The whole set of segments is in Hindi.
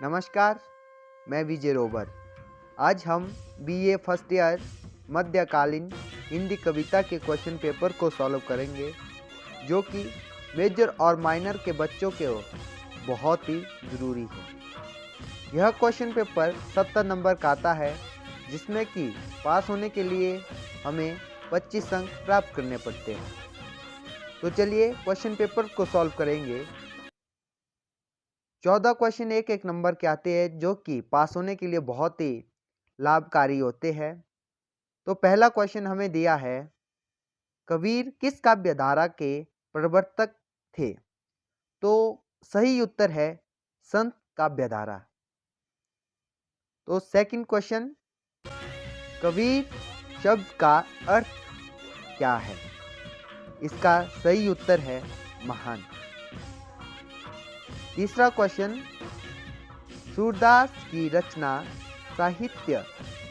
नमस्कार, मैं विजय रोवर। आज हम बीए फर्स्ट ईयर मध्यकालीन हिंदी कविता के क्वेश्चन पेपर को सॉल्व करेंगे, जो कि मेजर और माइनर के बच्चों के बहुत ही ज़रूरी है। यह क्वेश्चन पेपर 70 नंबर का आता है, जिसमें कि पास होने के लिए हमें 25 अंक प्राप्त करने पड़ते हैं। तो चलिए क्वेश्चन पेपर को सॉल्व करेंगे। 14 क्वेश्चन एक नंबर के आते हैं, जो कि पास होने के लिए बहुत ही लाभकारी होते हैं। तो पहला क्वेश्चन हमें दिया है, कबीर किस काव्य धारा के प्रवर्तक थे? तो सही उत्तर है संत काव्य धारा। तो सेकंड क्वेश्चन, कबीर शब्द का अर्थ क्या है? इसका सही उत्तर है महान। तीसरा क्वेश्चन, सूरदास की रचना साहित्य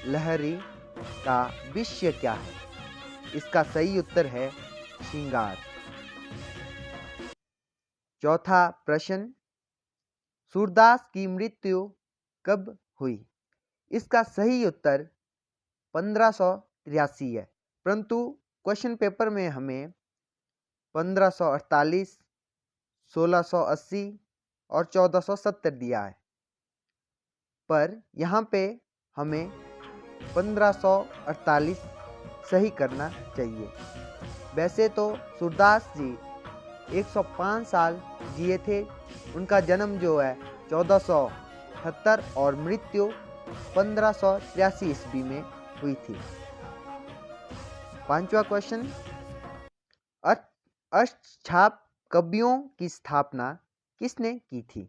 लहरी का विषय क्या है? इसका सही उत्तर है श्रृंगार। चौथा प्रश्न, सूरदास की मृत्यु कब हुई? इसका सही उत्तर 1583 है, परंतु क्वेश्चन पेपर में हमें 1548, 1680 और 1470 दिया है, पर यहाँ पे हमें 1548 सही करना चाहिए। वैसे तो सूरदास जी 105 साल जिए थे। उनका जन्म जो है 1470 और मृत्यु 1583 ईस्वी में हुई थी। पांचवा क्वेश्चन, अष्टछाप कवियों की स्थापना किसने की थी?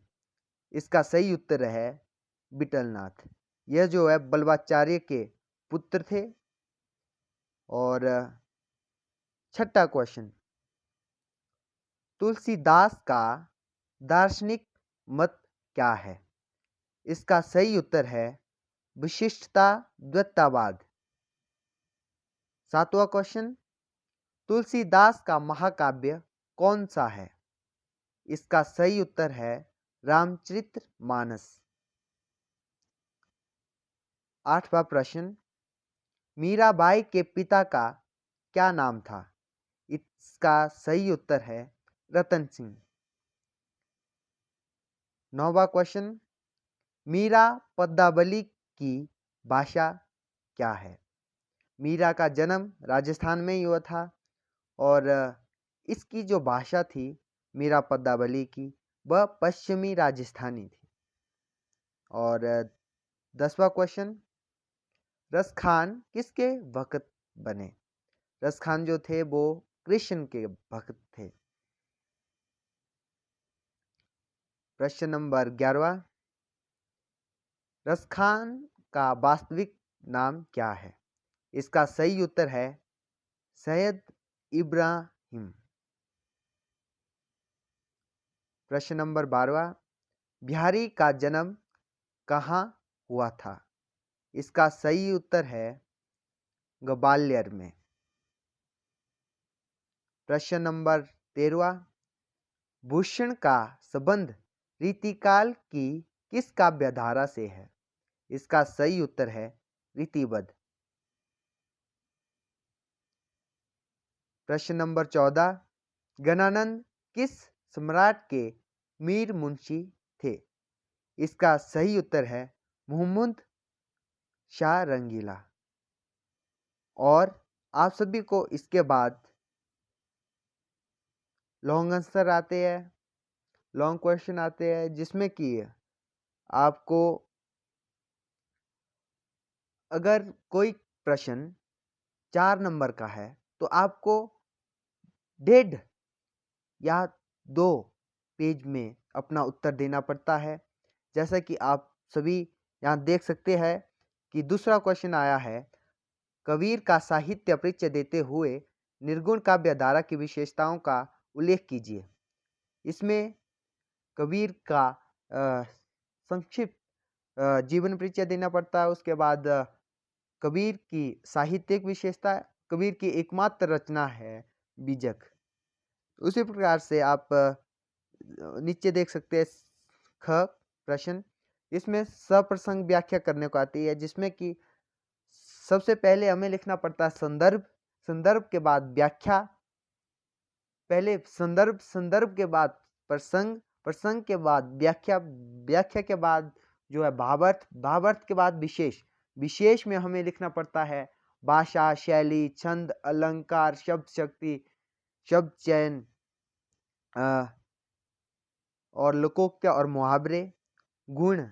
इसका सही उत्तर है विठलनाथ। यह जो है बल्लभाचार्य के पुत्र थे। और छठा क्वेश्चन, तुलसीदास का दार्शनिक मत क्या है? इसका सही उत्तर है विशिष्टता द्वैतवाद। सातवां क्वेश्चन, तुलसीदास का महाकाव्य कौन सा है? इसका सही उत्तर है रामचरितमानस। आठवां प्रश्न, मीराबाई के पिता का क्या नाम था? इसका सही उत्तर है रतन सिंह। नौवां क्वेश्चन, मीरा पद्मावली की भाषा क्या है? मीरा का जन्म राजस्थान में ही हुआ था, और इसकी जो भाषा थी मीरा पद्मावली की, वह पश्चिमी राजस्थानी थी। और 10वां क्वेश्चन, रसखान किसके भक्त बने? रसखान जो थे वो कृष्ण के भक्त थे। प्रश्न नंबर 11वां, रसखान का वास्तविक नाम क्या है? इसका सही उत्तर है सैयद इब्राहिम। प्रश्न नंबर 12वां, बिहारी का जन्म कहाँ हुआ था? इसका सही उत्तर है ग्वालियर में। प्रश्न नंबर 13वां, भूषण का संबंध रीतिकाल की किस काव्य धारा से है? इसका सही उत्तर है रीतिबद्ध। प्रश्न नंबर 14, गणानंद किस सम्राट के मीर मुंशी थे? इसका सही उत्तर है मुहम्मद शाह रंगीला। और आप सभी को इसके बाद लॉन्ग आंसर आते हैं, लॉन्ग क्वेश्चन आते हैं, जिसमें कि आपको अगर कोई प्रश्न 4 नंबर का है तो आपको 1.5 या 2 पेज में अपना उत्तर देना पड़ता है। जैसा कि आप सभी यहाँ देख सकते हैं कि दूसरा क्वेश्चन आया है, कबीर का साहित्य परिचय देते हुए निर्गुण काव्य धारा की विशेषताओं का उल्लेख कीजिए। इसमें कबीर का संक्षिप्त जीवन परिचय देना पड़ता है। उसके बाद कबीर की साहित्यिक विशेषता, कबीर की एकमात्र रचना है बीजक। उसी प्रकार से आप नीचे देख सकते हैं ख प्रश्न, इसमें सप्रसंग व्याख्या करने को आती है, जिसमें कि सबसे पहले हमें लिखना पड़ता है संदर्भ, संदर्भ के बाद व्याख्या, पहले संदर्भ, संदर्भ के बाद प्रसंग, प्रसंग के बाद व्याख्या, व्याख्या के बाद जो है भावार्थ, भावार्थ के बाद विशेष, विशेष में हमें लिखना पड़ता है भाषा, शैली, छंद, अलंकार, शब्द शक्ति, शब्द चयन और लोकोक्ति और मुहावरे, गुण।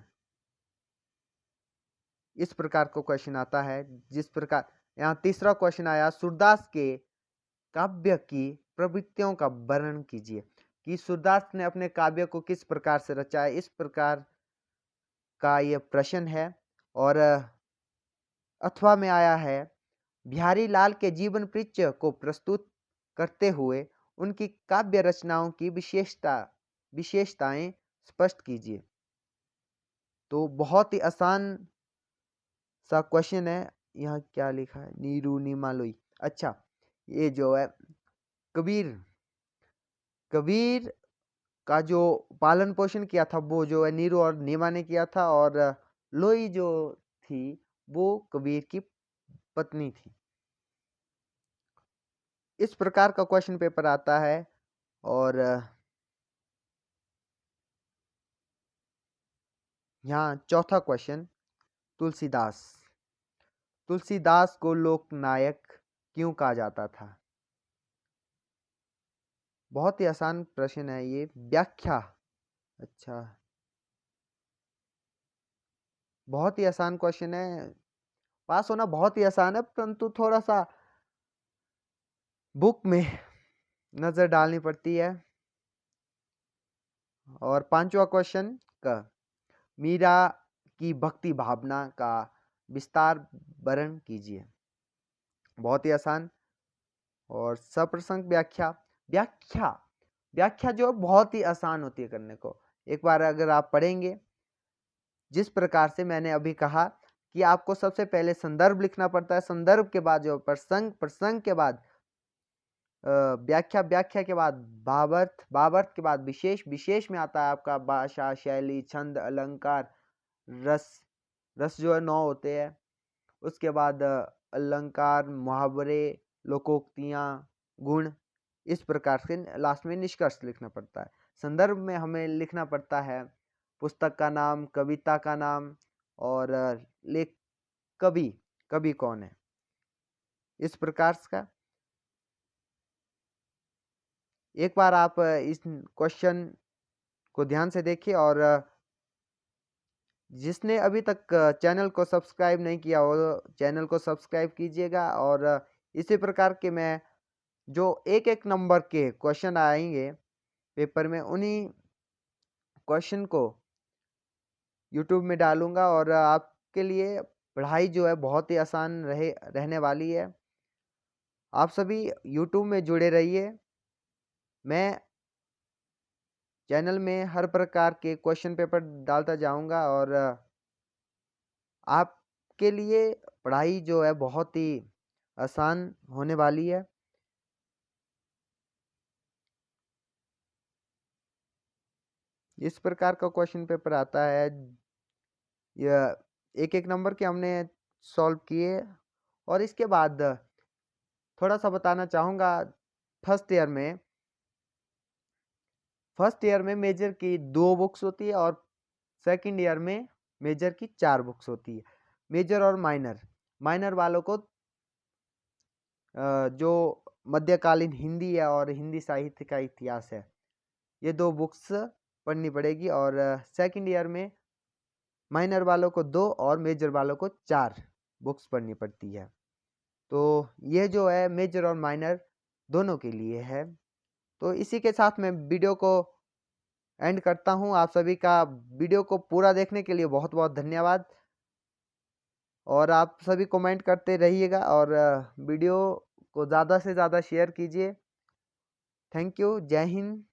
इस प्रकार को क्वेश्चन आता है। जिस प्रकार यहाँ तीसरा क्वेश्चन आया, सूरदास के काव्य की प्रवृत्तियों का वर्णन कीजिए, कि सूरदास ने अपने काव्य को किस प्रकार से रचा है, इस प्रकार का यह प्रश्न है। और अथवा में आया है, बिहारी लाल के जीवन परिचय को प्रस्तुत करते हुए उनकी काव्य रचनाओं की विशेषताएं स्पष्ट कीजिए। तो बहुत ही आसान सा क्वेश्चन है। यहाँ क्या लिखा है, नीरू नीमालोई। अच्छा, ये जो है कबीर, कबीर का जो पालन पोषण किया था वो जो है नीरू और नीमा ने किया था, और लोई जो थी वो कबीर की पत्नी थी। इस प्रकार का क्वेश्चन पेपर आता है। और यहाँ चौथा क्वेश्चन, तुलसीदास, तुलसीदास को लोकनायक क्यों कहा जाता था? बहुत ही आसान प्रश्न है ये। व्याख्या, अच्छा, बहुत ही आसान क्वेश्चन है, पास होना बहुत ही आसान है, परंतु थोड़ा सा बुक में नजर डालनी पड़ती है। और पांचवा क्वेश्चन का, मीरा की भक्ति भावना का विस्तार वर्णन कीजिए। बहुत ही आसान। और सप्रसंग व्याख्या, व्याख्या, व्याख्या जो बहुत ही आसान होती है करने को। एक बार अगर आप पढ़ेंगे, जिस प्रकार से मैंने अभी कहा कि आपको सबसे पहले संदर्भ लिखना पड़ता है, संदर्भ के बाद जो प्रसंग, प्रसंग के बाद व्याख्या, व्याख्या के बाद भावार्थ, भावार्थ के बाद विशेष, विशेष में आता है आपका भाषा, शैली, छंद, अलंकार, रस, रस जो है 9 होते हैं। उसके बाद अलंकार, मुहावरे, लोकोक्तियाँ, गुण। इस प्रकार से लास्ट में निष्कर्ष लिखना पड़ता है। संदर्भ में हमें लिखना पड़ता है पुस्तक का नाम, कविता का नाम, और लेख, कवि, कवि कौन है, इस प्रकार का। एक बार आप इस क्वेश्चन को ध्यान से देखिए, और जिसने अभी तक चैनल को सब्सक्राइब नहीं किया हो, चैनल को सब्सक्राइब कीजिएगा। और इसी प्रकार के मैं जो एक एक नंबर के क्वेश्चन आएंगे पेपर में, उन्हीं क्वेश्चन को यूट्यूब में डालूंगा, और आपके लिए पढ़ाई जो है बहुत ही आसान रहने वाली है। आप सभी यूट्यूब में जुड़े रहिए। मैं चैनल में हर प्रकार के क्वेश्चन पेपर डालता जाऊंगा, और आपके लिए पढ़ाई जो है बहुत ही आसान होने वाली है। इस प्रकार का क्वेश्चन पेपर आता है। यह एक एक नंबर के हमने सॉल्व किए। और इसके बाद थोड़ा सा बताना चाहूँगा, फर्स्ट ईयर में मेजर की 2 बुक्स होती है, और सेकंड ईयर में मेजर की 4 बुक्स होती है। मेजर और माइनर, माइनर वालों को जो मध्यकालीन हिंदी है और हिंदी साहित्य का इतिहास है, ये 2 बुक्स पढ़नी पड़ेगी। और सेकंड ईयर में माइनर वालों को 2 और मेजर वालों को 4 बुक्स पढ़नी पड़ती है। तो ये जो है मेजर और माइनर दोनों के लिए है। तो इसी के साथ मैं वीडियो को एंड करता हूँ। आप सभी का वीडियो को पूरा देखने के लिए बहुत बहुत धन्यवाद। और आप सभी कमेंट करते रहिएगा, और वीडियो को ज़्यादा से ज़्यादा शेयर कीजिए। Thank you. जय हिंद।